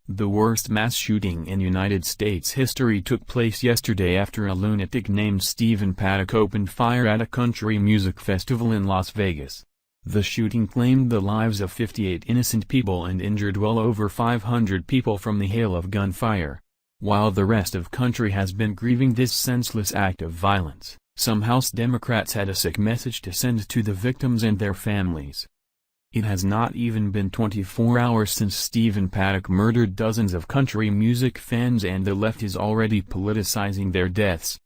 The worst mass shooting in United States history took place yesterday after a lunatic named Stephen Paddock opened fire at a country music festival in Las Vegas. The shooting claimed the lives of 58 innocent people and injured well over 500 people from the hail of gunfire. While the rest of country has been grieving this senseless act of violence, some House Democrats had a sick message to send to the victims and their families. It has not even been 24 hours since Stephen Paddock murdered dozens of country music fans, and the left is already politicizing their deaths.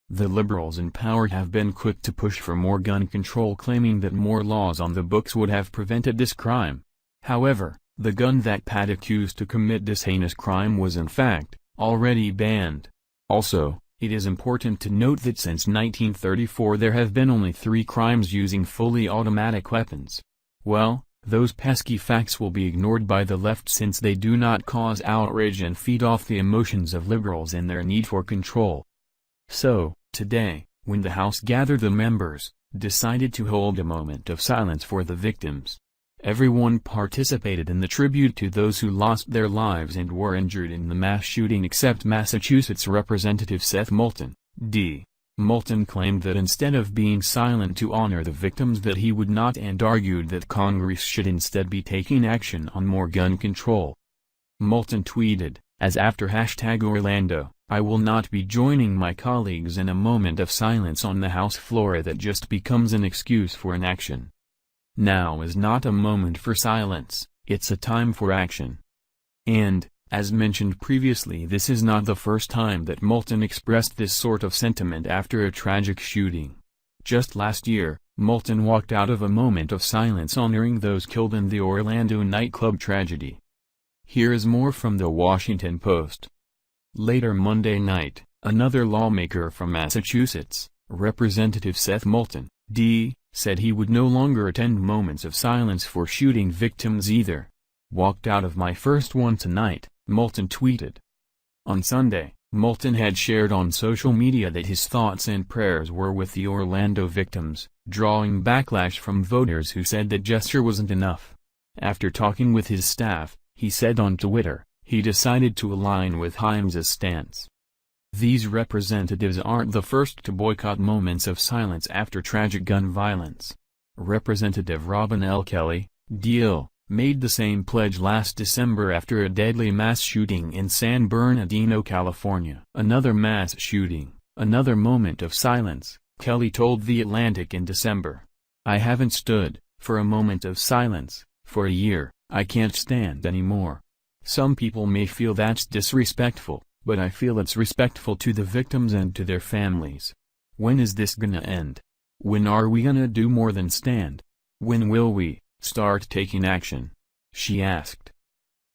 The liberals in power have been quick to push for more gun control, claiming that more laws on the books would have prevented this crime. However, the gun that Paddock used to commit this heinous crime was in fact already banned. Also, it is important to note that since 1934 there have been only 3 crimes using fully automatic weapons. Well, those pesky facts will be ignored by the left since they do not cause outrage and feed off the emotions of liberals and their need for control. So, today, when the House gathered, the members decided to hold a moment of silence for the victims. Everyone participated in the tribute to those who lost their lives and were injured in the mass shooting except Massachusetts Representative Seth Moulton, D. Moulton claimed that instead of being silent to honor the victims that he would not, and argued that Congress should instead be taking action on more gun control. Moulton tweeted, as after #Orlando, I will not be joining my colleagues in a moment of silence on the House floor that just becomes an excuse for inaction. Now is not a moment for silence, it's a time for action. And, as mentioned previously, this is not the first time that Moulton expressed this sort of sentiment after a tragic shooting. Just last year, Moulton walked out of a moment of silence honoring those killed in the Orlando nightclub tragedy. Here is more from the Washington Post. Later Monday night, another lawmaker from Massachusetts, Representative Seth Moulton, D., said he would no longer attend moments of silence for shooting victims either. Walked out of my first one tonight, Moulton tweeted. On Sunday, Moulton had shared on social media that his thoughts and prayers were with the Orlando victims, drawing backlash from voters who said that gesture wasn't enough. After talking with his staff, he said on Twitter, he decided to align with Heinous' stance. These representatives aren't the first to boycott moments of silence after tragic gun violence. Representative Robin L. Kelly, D.L., made the same pledge last December after a deadly mass shooting in San Bernardino, California. Another mass shooting, another moment of silence, Kelly told The Atlantic in December. I haven't stood for a moment of silence for a year. I can't stand anymore. Some people may feel that's disrespectful, but I feel it's respectful to the victims and to their families. When is this gonna end? When are we gonna do more than stand? When will we start taking action? She asked.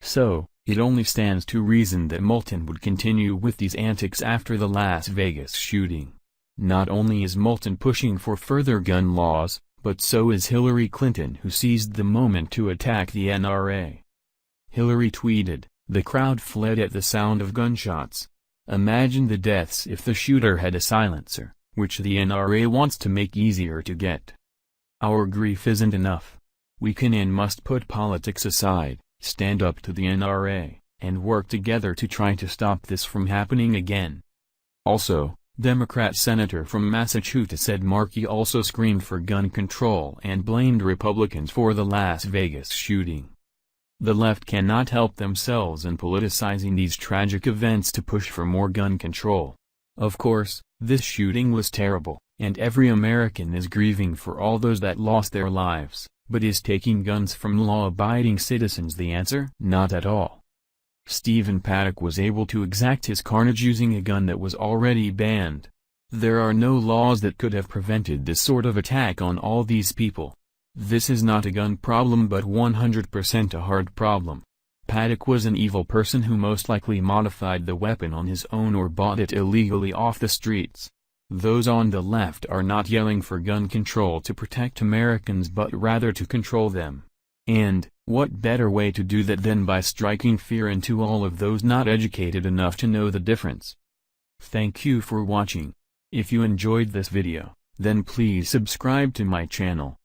So, it only stands to reason that Moulton would continue with these antics after the Las Vegas shooting. Not only is Moulton pushing for further gun laws, but so is Hillary Clinton, who seized the moment to attack the NRA. Hillary tweeted, "The crowd fled at the sound of gunshots. Imagine the deaths if the shooter had a silencer, which the NRA wants to make easier to get. Our grief isn't enough. We can and must put politics aside, stand up to the NRA, and work together to try to stop this from happening again." Also, Democrat Senator from Massachusetts Ed Markey also screamed for gun control and blamed Republicans for the Las Vegas shooting. The left cannot help themselves in politicizing these tragic events to push for more gun control. Of course, this shooting was terrible, and every American is grieving for all those that lost their lives, but is taking guns from law-abiding citizens the answer? Not at all. Stephen Paddock was able to exact his carnage using a gun that was already banned. There are no laws that could have prevented this sort of attack on all these people. This is not a gun problem but 100% a hard problem. Paddock was an evil person who most likely modified the weapon on his own or bought it illegally off the streets. Those on the left are not yelling for gun control to protect Americans but rather to control them. And, what better way to do that than by striking fear into all of those not educated enough to know the difference. Thank you for watching. If you enjoyed this video, then please subscribe to my channel.